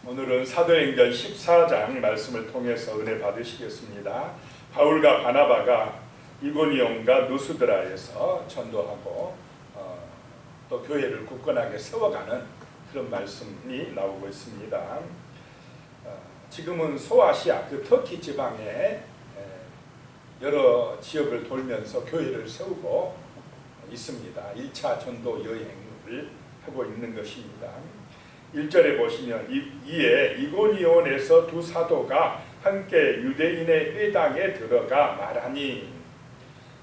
오늘은 사도행전 14장 말씀을 통해서 은혜 받으시겠습니다. 바울과 바나바가 이고니온과 누스드라에서 전도하고 또 교회를 굳건하게 세워가는 그런 말씀이 나오고 있습니다. 지금은 소아시아, 터키 지방의 여러 지역을 돌면서 교회를 세우고 있습니다. 1차 전도 여행을 하고 있는 것입니다. 1절에 보시면 이에 이고니온에서 두 사도가 함께 유대인의 회당에 들어가 말하니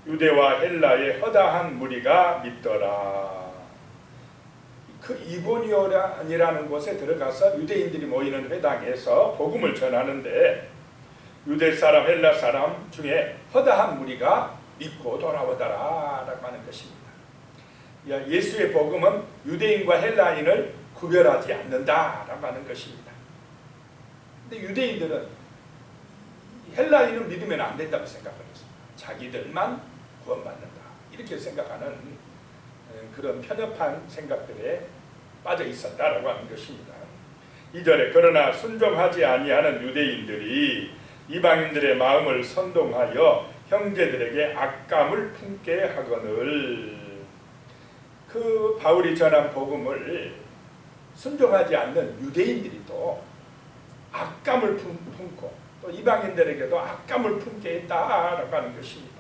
유대와 헬라의 허다한 무리가 믿더라. 그 이고니온이라는 곳에 들어가서 유대인들이 모이는 회당에서 복음을 전하는데 유대 사람, 헬라 사람 중에 허다한 무리가 믿고 돌아오더라 라고 하는 것입니다. 예수의 복음은 유대인과 헬라인을 구별하지 않는다라고 하는 것입니다. 근데 유대인들은 헬라인은 믿으면 안 된다고 생각을 했습니다. 자기들만 구원받는다 이렇게 생각하는 그런 편협한 생각들에 빠져 있었다라고 하는 것입니다. 2절에 그러나 순종하지 아니하는 유대인들이 이방인들의 마음을 선동하여 형제들에게 악감을 품게 하거늘. 그 바울이 전한 복음을 순종하지 않는 유대인들이 또 악감을 품고 또 이방인들에게도 악감을 품게 했다라고 하는 것입니다.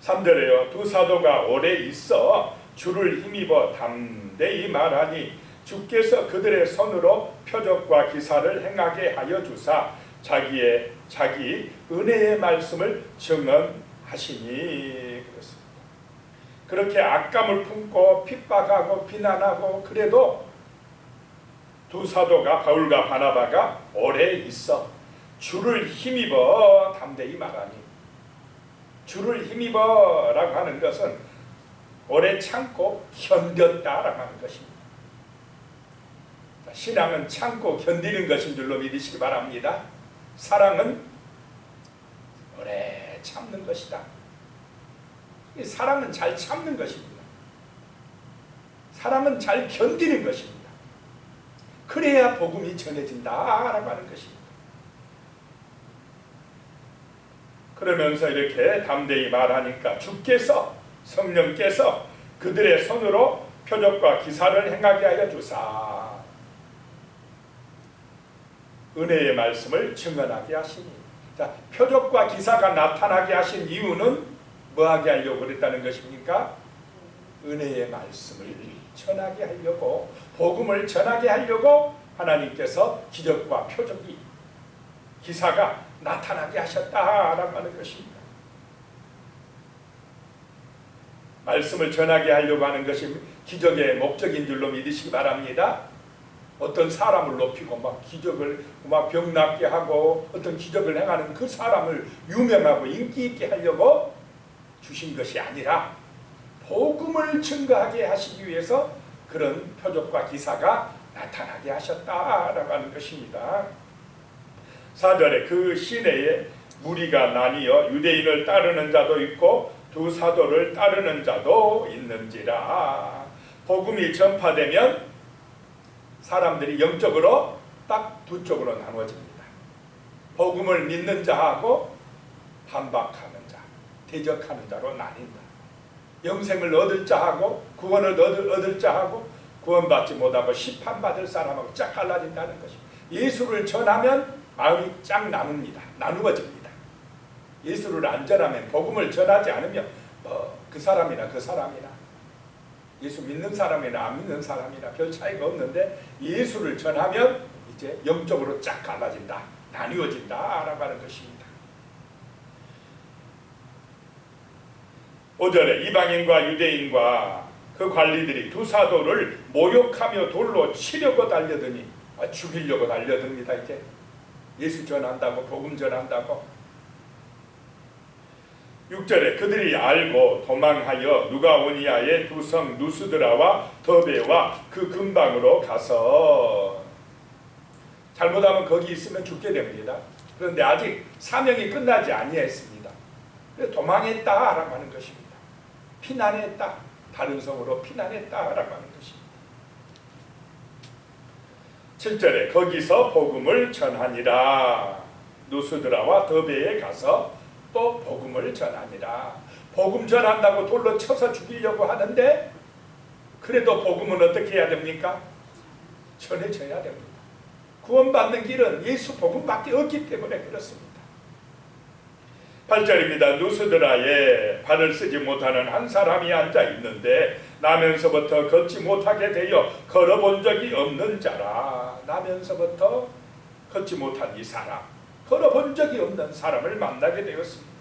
3절에요. 두 사도가 오래 있어 주를 힘입어 담대히 말하니 주께서 그들의 손으로 표적과 기사를 행하게 하여 주사 자기 은혜의 말씀을 증언하시니. 그렇습니다. 그렇게 악감을 품고 핍박하고 비난하고 그래도 두 사도가 바울과 바나바가 오래 있어 주를 힘입어 담대히 말하니, 주를 힘입어 라고 하는 것은 오래 참고 견뎠다라고 하는 것입니다. 신앙은 참고 견디는 것인 줄로 믿으시기 바랍니다. 사랑은 오래 참는 것이다. 사랑은 잘 참는 것입니다. 사랑은 잘 견디는 것입니다. 그래야 복음이 전해진다라고 하는 것입니다. 그러면서 이렇게 담대히 말하니까 주께서, 성령께서 그들의 손으로 표적과 기사를 행하게 하여 주사 은혜의 말씀을 증언하게 하시니. 자, 표적과 기사가 나타나게 하신 이유는 뭐하게 하려고 그랬다는 것입니까? 은혜의 말씀을 전하게 하려고, 복음을 전하게 하려고 하나님께서 기적과 표적이, 기사가 나타나게 하셨다라고 하는 것입니다. 말씀을 전하게 하려고 하는 것이 기적의 목적인 줄로 믿으시기 바랍니다. 어떤 사람을 높이고 막 기적을 막 병 낫게 하고 어떤 기적을 행하는 그 사람을 유명하고 인기 있게 하려고 주신 것이 아니라 복음을 증거하게 하시기 위해서 그런 표적과 기사가 나타나게 하셨다라고 하는 것입니다. 4절에 그 시내에 무리가 나뉘어 유대인을 따르는 자도 있고 두 사도를 따르는 자도 있는지라. 복음이 전파되면 사람들이 영적으로 딱 두 쪽으로 나눠집니다. 복음을 믿는 자하고 반박하는 자, 대적하는 자로 나뉜다. 영생을 얻을 자하고 구원을 얻을 자하고 구원받지 못하고 심판받을 사람하고 쫙 갈라진다는 것입니다. 예수를 전하면 마음이 쫙 나누어집니다. 예수를 안 전하면, 복음을 전하지 않으면 그 사람이나 예수 믿는 사람이나 안 믿는 사람이나 별 차이가 없는데 예수를 전하면 이제 영적으로 쫙 갈라진다, 나뉘어진다라고 하는 것입니다. 5절에 이방인과 유대인과 그 관리들이 두 사도를 모욕하며 돌로 치려고 달려드니, 죽이려고 달려듭니다. 이제 예수 전한다고, 복음 전한다고. 6절에 그들이 알고 도망하여 누가오니아의 두 성 누스드라와 더베와 그 근방으로 가서, 잘못하면 거기 있으면 죽게 됩니다. 그런데 아직 사명이 끝나지 아니했습니다. 그래서 도망했다라고 하는 것입니다. 피난했다, 다른 성으로 피난했다라고 하는 것입니다. 7절에 거기서 복음을 전하니라. 누스드라와 더베에 가서 또 복음을 전하니라. 복음 전한다고 돌로 쳐서 죽이려고 하는데 그래도 복음은 어떻게 해야 됩니까? 전해져야 됩니다. 구원받는 길은 예수 복음밖에 없기 때문에 그렇습니다. 8절입니다. 누스드라에 발을 쓰지 못하는 한 사람이 앉아 있는데 나면서부터 걷지 못하게 되어 걸어본 적이 없는 자라. 나면서부터 걷지 못한 이 사람, 걸어본 적이 없는 사람을 만나게 되었습니다.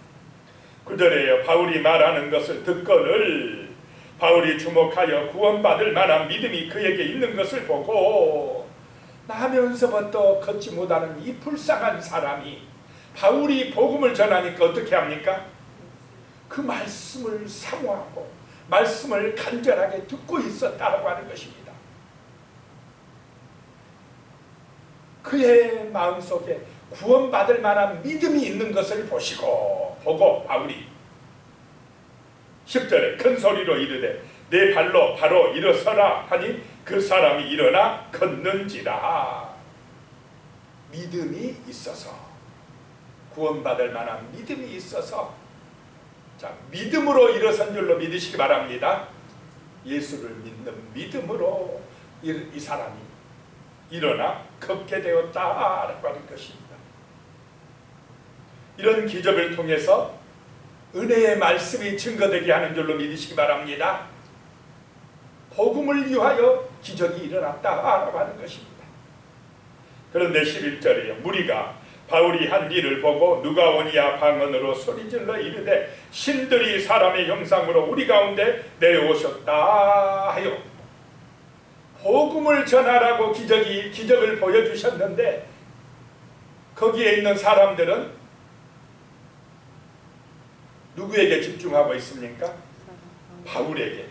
9절에요. 바울이 말하는 것을 듣거늘 바울이 주목하여 구원받을 만한 믿음이 그에게 있는 것을 보고 나면서부터 걷지 못하는 이 불쌍한 사람이 바울이 복음을 전하니까 어떻게 합니까? 그 말씀을 사모하고 말씀을 간절하게 듣고 있었다고 하는 것입니다. 그의 마음속에 구원받을 만한 믿음이 있는 것을 보고 바울이 10절에 큰 소리로 이르되 내 발로 바로 일어서라 하니 그 사람이 일어나 걷는지라. 믿음이 있어서, 구원받을 만한 믿음이 있어서, 자, 믿음으로 일어선 줄로 믿으시기 바랍니다. 예수를 믿는 믿음으로 이 사람이 일어나 걷게 되었다라고 하는 것입니다. 이런 기적을 통해서 은혜의 말씀이 증거되게 하는 줄로 믿으시기 바랍니다. 복음을 위하여 기적이 일어났다라고 하는 것입니다. 그런데 11절에요. 무리가 바울이 한 일을 보고 누가 오니야 방언으로 소리질러 이르되 신들이 사람의 형상으로 우리 가운데 내려오셨다 하여 복음을 전하라고 기적을 보여주셨는데 거기에 있는 사람들은 누구에게 집중하고 있습니까? 바울에게.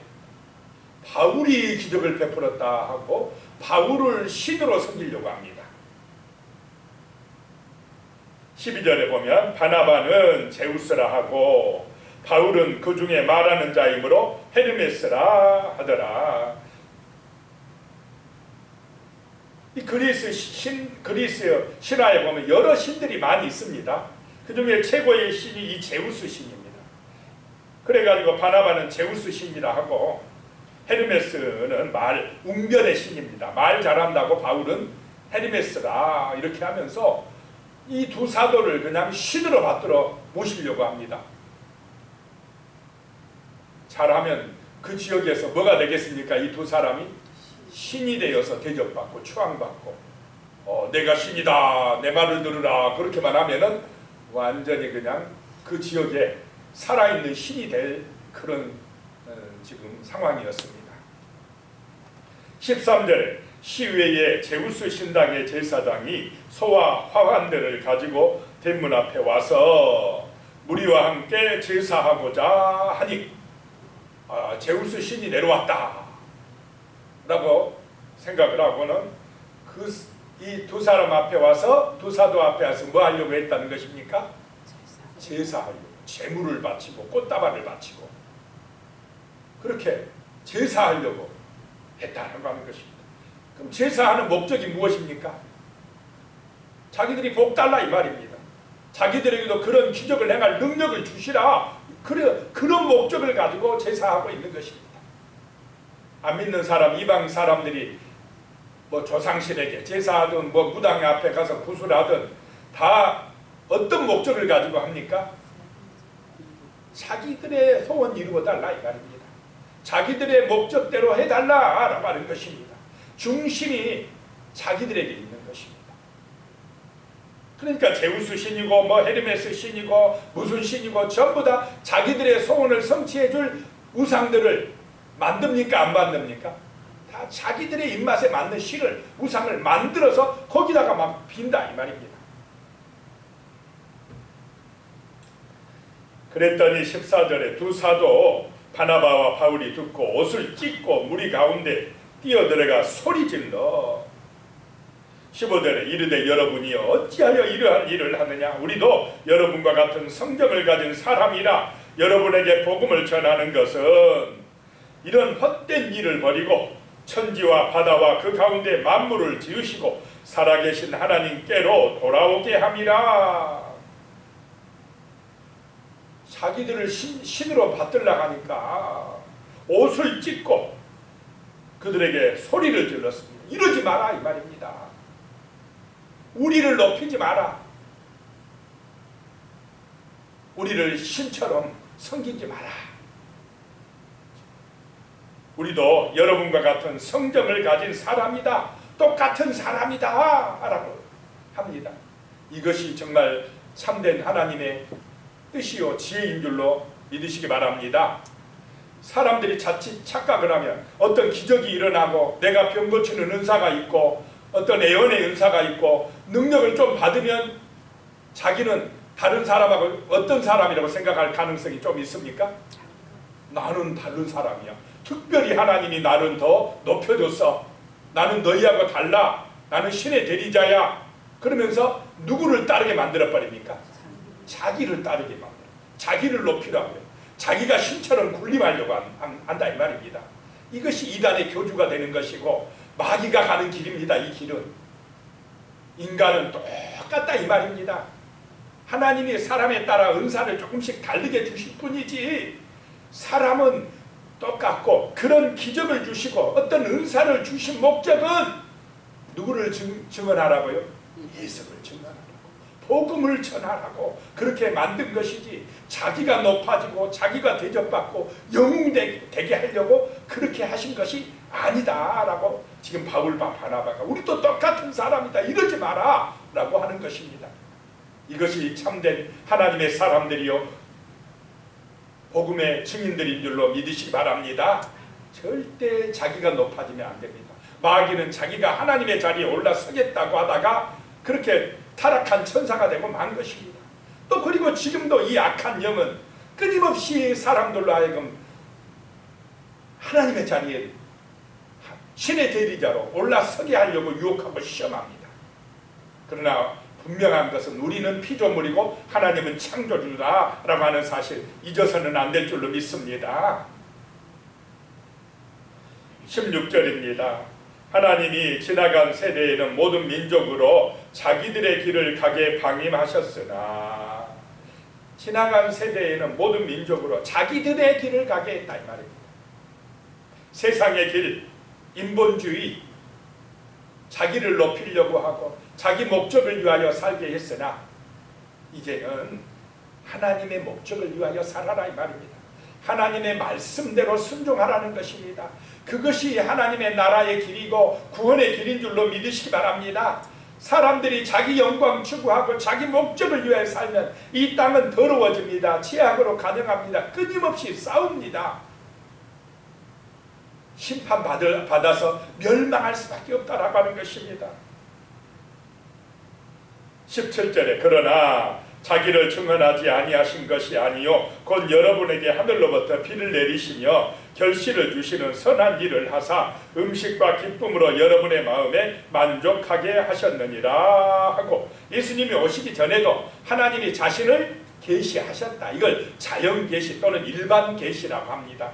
바울이 기적을 베풀었다 하고 바울을 신으로 섬기려고 합니다. 12절에 보면 바나바는 제우스라 하고 바울은 그 중에 말하는 자이므로 헤르메스라 하더라. 이 그리스 신화에 보면 여러 신들이 많이 있습니다. 그 중에 최고의 신이 이 제우스 신입니다. 그래가지고 바나바는 제우스 신이라 하고 헤르메스는 웅변의 신입니다. 말 잘한다고 바울은 헤르메스라 이렇게 하면서 이 두 사도를 그냥 신으로 받들어 모시려고 합니다. 잘하면 그 지역에서 뭐가 되겠습니까? 이 두 사람이 신이 되어서 대접받고 추앙받고 내가 신이다 내 말을 들으라 그렇게만 하면은 완전히 그냥 그 지역에 살아있는 신이 될 그런 지금 상황이었습니다. 13절에 시외에 제우스 신당의 제사장이 소와 화환들을 가지고 대문 앞에 와서 무리와 함께 제사하고자 하니 제우스 신이 내려왔다 라고 생각을 하고는 이 두 사람 앞에 와서 두 사도 앞에 와서 뭐 하려고 했다는 것입니까? 제사하려고 제물을 바치고 꽃다발을 바치고 그렇게 제사하려고 했다라고 하는 것입니다. 그럼 제사하는 목적이 무엇입니까? 자기들이 복 달라 이 말입니다. 자기들에게도 그런 기적을 행할 능력을 주시라. 그런 목적을 가지고 제사하고 있는 것입니다. 안 믿는 사람, 이방 사람들이 뭐 조상신에게 제사하든 뭐 무당 앞에 가서 구슬하든 다 어떤 목적을 가지고 합니까? 자기들의 소원 이루어달라 이 말입니다. 자기들의 목적대로 해달라라고 하는 것입니다. 중심이 자기들에게 있는 것입니다. 그러니까 제우스 신이고 뭐 헤르메스 신이고 무슨 신이고 전부 다 자기들의 소원을 성취해줄 우상들을 만듭니까? 안 만듭니까? 다 자기들의 입맛에 맞는 신을 우상을 만들어서 거기다가 막 빈다 이 말입니다. 그랬더니 14절에 두 사도 바나바와 바울이 듣고 옷을 찢고 무리 가운데 뛰어들어가 소리질러 15절에 이르되 여러분이 어찌하여 이러한 일을 하느냐 우리도 여러분과 같은 성경을 가진 사람이라 여러분에게 복음을 전하는 것은 이런 헛된 일을 버리고 천지와 바다와 그 가운데 만물을 지으시고 살아계신 하나님께로 돌아오게 함이라. 자기들을 신으로 받들라 하니까 옷을 찢고 그들에게 소리를 질렀습니다. 이러지 마라 이 말입니다. 우리를 높이지 마라. 우리를 신처럼 섬기지 마라. 우리도 여러분과 같은 성정을 가진 사람이다. 똑같은 사람이다 라고 합니다. 이것이 정말 참된 하나님의 뜻이요 지혜인 줄로 믿으시기 바랍니다. 사람들이 자칫 착각을 하면 어떤 기적이 일어나고 내가 병 고치는 은사가 있고 어떤 예언의 은사가 있고 능력을 좀 받으면 자기는 다른 사람하고 어떤 사람이라고 생각할 가능성이 좀 있습니까? 나는 다른 사람이야. 특별히 하나님이 나를 더 높여줬어. 나는 너희하고 달라. 나는 신의 대리자야. 그러면서 누구를 따르게 만들어버립니까? 자기를 따르게 만들어. 자기를 높이라고 해요. 자기가 신처럼 군림하려고 한다 이 말입니다. 이것이 이단의 교주가 되는 것이고 마귀가 가는 길입니다. 이 길은. 인간은 똑같다 이 말입니다. 하나님이 사람에 따라 은사를 조금씩 다르게 주실 뿐이지 사람은 똑같고 그런 기적을 주시고 어떤 은사를 주신 목적은 누구를 증언하라고요? 예수를 증언하라고, 복음을 전하라고 그렇게 만든 것이지 자기가 높아지고 자기가 대접받고 영웅되게 하려고 그렇게 하신 것이 아니다 라고 지금 바울과 바나바가 우리도 똑같은 사람이다 이러지 마라 라고 하는 것입니다. 이것이 참된 하나님의 사람들이요 복음의 증인들인 줄로 믿으시기 바랍니다. 절대 자기가 높아지면 안 됩니다. 마귀는 자기가 하나님의 자리에 올라서겠다고 하다가 그렇게 타락한 천사가 되고 만 것입니다. 또 그리고 지금도 이 악한 영은 끊임없이 사람들로 하여금 하나님의 자리에 신의 대리자로 올라서게 하려고 유혹하고 시험합니다. 그러나 분명한 것은 우리는 피조물이고 하나님은 창조주다 라고 하는 사실 잊어서는 안 될 줄로 믿습니다. 16절입니다. 하나님이 지나간 세대에는 모든 민족으로 자기들의 길을 가게 방임하셨으나 지나간 세대에는 모든 민족으로 자기들의 길을 가게 했다 이 말입니다. 세상의 길, 인본주의, 자기를 높이려고 하고 자기 목적을 위하여 살게 했으나 이제는 하나님의 목적을 위하여 살아라 이 말입니다. 하나님의 말씀대로 순종하라는 것입니다. 그것이 하나님의 나라의 길이고 구원의 길인 줄로 믿으시기 바랍니다. 사람들이 자기 영광 추구하고 자기 목적을 위하여 살면 이 땅은 더러워집니다. 죄악으로 가득합니다. 끊임없이 싸웁니다. 심판받아서 멸망할 수밖에 없다라고 하는 것입니다. 17절에 그러나 자기를 증언하지 아니하신 것이 아니요 곧 여러분에게 하늘로부터 비를 내리시며 결실을 주시는 선한 일을 하사 음식과 기쁨으로 여러분의 마음에 만족하게 하셨느니라 하고 예수님이 오시기 전에도 하나님이 자신을 계시하셨다. 이걸 자연 계시 또는 일반 계시라고 합니다.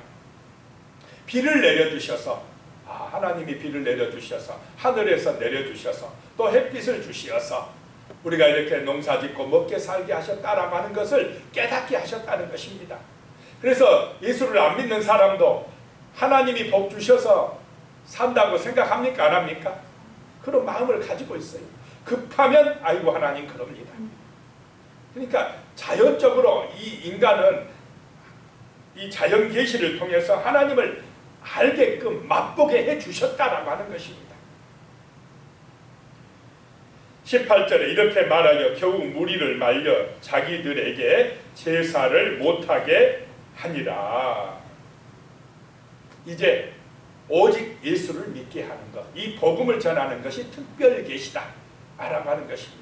비를 내려주셔서 하나님이 비를 내려주셔서 하늘에서 내려주셔서 또 햇빛을 주시어서 우리가 이렇게 농사짓고 먹게 살게 하셨다라고 하는 것을 깨닫게 하셨다는 것입니다. 그래서 예수를 안 믿는 사람도 하나님이 복 주셔서 산다고 생각합니까? 안 합니까? 그런 마음을 가지고 있어요. 급하면 아이고 하나님 그럽니다. 그러니까 자연적으로 이 인간은 이 자연 계시를 통해서 하나님을 알게끔 맛보게 해주셨다라고 하는 것입니다. 18절에 이렇게 말하여 겨우 무리를 말려 자기들에게 제사를 못하게 하니라. 이제 오직 예수를 믿게 하는 것, 이 복음을 전하는 것이 특별 계시다 라고 하는 것입니다.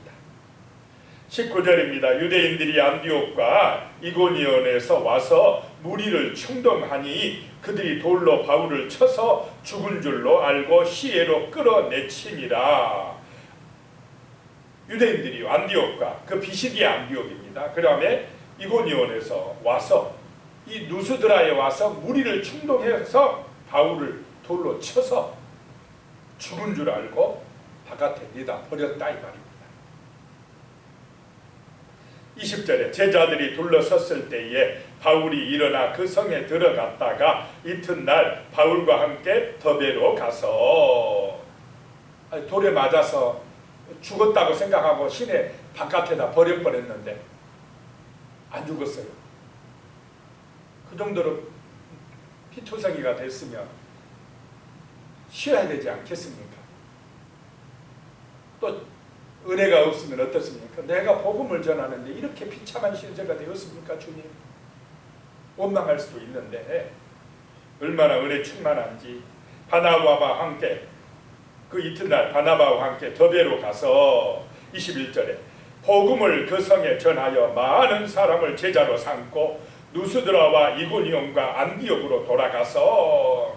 19절입니다. 유대인들이 안디옥과 이고니온에서 와서 무리를 충동하니 그들이 돌로 바울을 쳐서 죽은 줄로 알고 시외로 끌어내치니라. 유대인들이 안디옥과 그 비시디아 안디옥입니다. 그 다음에 이고니온에서 와서 이 누스드라에 와서 무리를 충동해서 바울을 돌로 쳐서 죽은 줄 알고 바깥에 내다 버렸다 이 말입니다. 20절에 제자들이 둘러섰을 때에 바울이 일어나 그 성에 들어갔다가 이튿날 바울과 함께 더베로 가서 돌에 맞아서 죽었다고 생각하고 시내 바깥에다 버려버렸는데 안 죽었어요. 그 정도로 피투성이가 됐으면 쉬어야 되지 않겠습니까? 또 은혜가 없으면 어떻습니까? 내가 복음을 전하는데 이렇게 비참한 신세가 되었습니까? 주님, 원망할 수도 있는데 얼마나 은혜 충만한지. 바나바와 함께 그 이튿날 바나바와 함께 더베로 가서 21절에 복음을 그 성에 전하여 많은 사람을 제자로 삼고 누스드라와 이고니온과 안디옥으로 돌아가서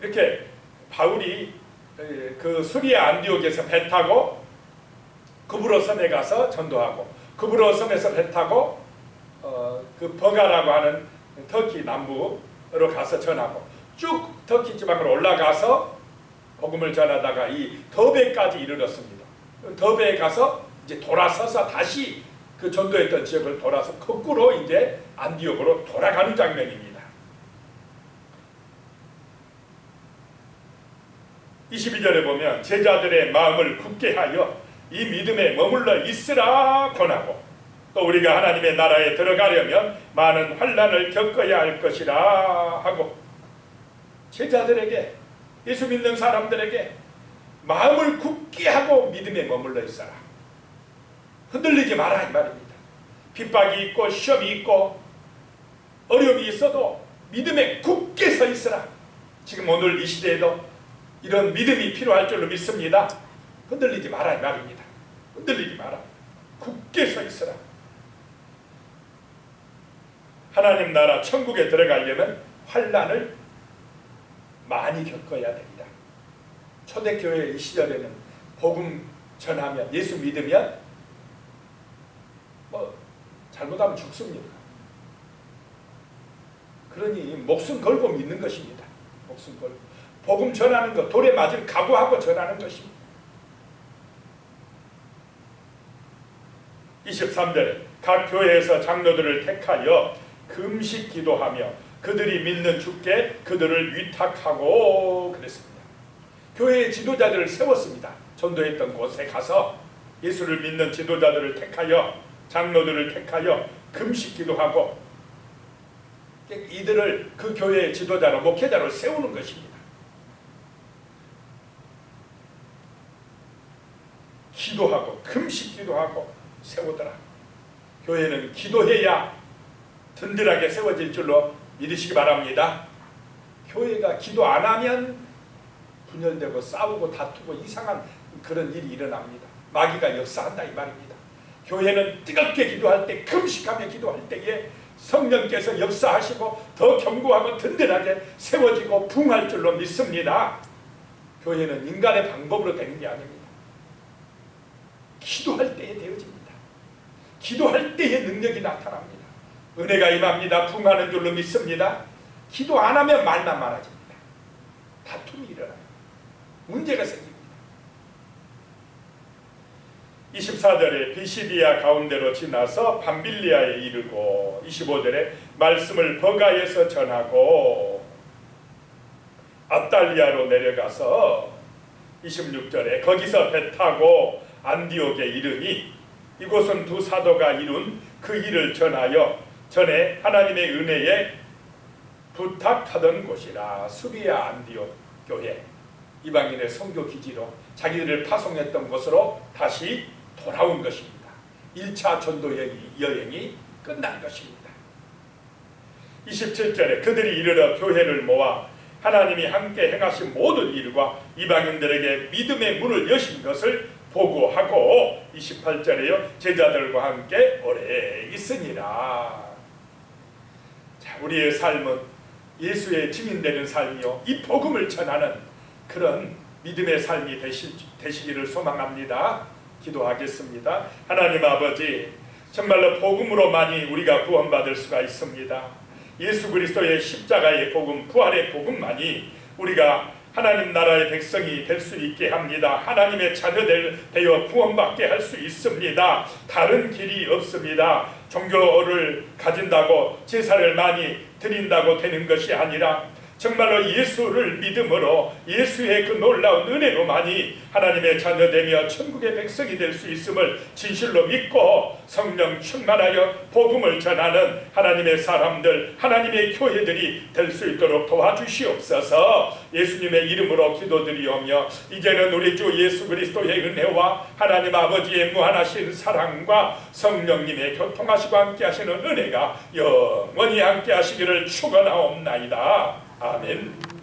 이렇게 바울이 그 수리아 안디옥에서 배 타고 그브로 섬에 가서 전도하고 그브로 섬에서 배 타고 그 버가라고 하는 터키 남부로 가서 전하고 쭉 터키 지방으로 올라가서 복음을 전하다가 이 더베까지 이르렀습니다. 더베에 가서 이제 돌아서서 다시 그 전도했던 지역을 돌아서 거꾸로 이제 안디옥으로 돌아가는 장면입니다. 22절에 보면 제자들의 마음을 굳게 하여 이 믿음에 머물러 있으라 권하고 또 우리가 하나님의 나라에 들어가려면 많은 환난을 겪어야 할 것이라 하고 제자들에게 예수 믿는 사람들에게 마음을 굳게 하고 믿음에 머물러 있어라. 흔들리지 마라 이 말입니다. 핍박이 있고 시험이 있고 어려움이 있어도 믿음에 굳게 서 있으라. 지금 오늘 이 시대에도 이런 믿음이 필요할 줄로 믿습니다. 흔들리지 마라 이 말입니다. 흔들리지 마라. 굳게 서 있으라. 하나님 나라 천국에 들어가려면 환난을 많이 겪어야 됩니다. 초대교회 이 시절에는 복음 전하면 예수 믿으면 잘못하면 죽습니다. 그러니 목숨 걸고 믿는 것입니다. 목숨 걸고 복음 전하는 것, 돌에 맞을 각오하고 전하는 것입니다. 23절에 각 교회에서 장로들을 택하여 금식 기도하며 그들이 믿는 주께 그들을 위탁하고 그랬습니다. 교회의 지도자들을 세웠습니다. 전도했던 곳에 가서 예수를 믿는 지도자들을 택하여 장로들을 택하여 금식 기도하고 이들을 그 교회의 지도자로 목회자로 세우는 것입니다. 기도하고 금식 기도하고 세우더라. 교회는 기도해야 든든하게 세워질 줄로 믿으시기 바랍니다. 교회가 기도 안 하면 분열되고 싸우고 다투고 이상한 그런 일이 일어납니다. 마귀가 역사한다 이 말입니다. 교회는 뜨겁게 기도할 때, 금식하며 기도할 때에 성령께서 역사하시고 더 견고하고 든든하게 세워지고 부흥할 줄로 믿습니다. 교회는 인간의 방법으로 되는 게 아닙니다. 기도할 때에 되어집니다. 기도할 때에 능력이 나타납니다. 은혜가 임합니다. 부흥하는 줄로 믿습니다. 기도 안 하면 말만 많아집니다. 다툼이 일어나요. 문제가 생깁니다. 24절에 비시디아 가운데로 지나서 밤빌리아에 이르고 25절에 말씀을 버가에서 전하고 아달리아로 내려가서 26절에 거기서 배 타고 안디옥에 이르니 이곳은 두 사도가 이룬 그 일을 전하여 전에 하나님의 은혜에 부탁하던 곳이라. 수리아 안디옥 교회 이방인의 선교 기지로 자기들을 파송했던 곳으로 다시 돌아온 것입니다. 1차 전도 여행이 끝난 것입니다. 27절에 그들이 이르러 교회를 모아 하나님이 함께 행하신 모든 일과 이방인들에게 믿음의 문을 여신 것을 보고하고 28절에요. 제자들과 함께 오래 있으니라. 자, 우리의 삶은 예수의 증인되는 삶이요 이 복음을 전하는 그런 믿음의 삶이 되시기를 소망합니다. 기도하겠습니다. 하나님 아버지, 정말로 복음으로만이 우리가 구원받을 수가 있습니다. 예수 그리스도의 십자가의 복음, 부활의 복음만이 우리가 하나님 나라의 백성이 될 수 있게 합니다. 하나님의 자녀들 되어 구원받게 할 수 있습니다. 다른 길이 없습니다. 종교를 가진다고 제사를 많이 드린다고 되는 것이 아니라 정말로 예수를 믿음으로 예수의 그 놀라운 은혜로만이 하나님의 자녀되며 천국의 백성이 될 수 있음을 진실로 믿고 성령 충만하여 복음을 전하는 하나님의 사람들, 하나님의 교회들이 될 수 있도록 도와주시옵소서. 예수님의 이름으로 기도드리오며 이제는 우리 주 예수 그리스도의 은혜와 하나님 아버지의 무한하신 사랑과 성령님의 교통하시고 함께하시는 은혜가 영원히 함께하시기를 축원하옵나이다. 아멘.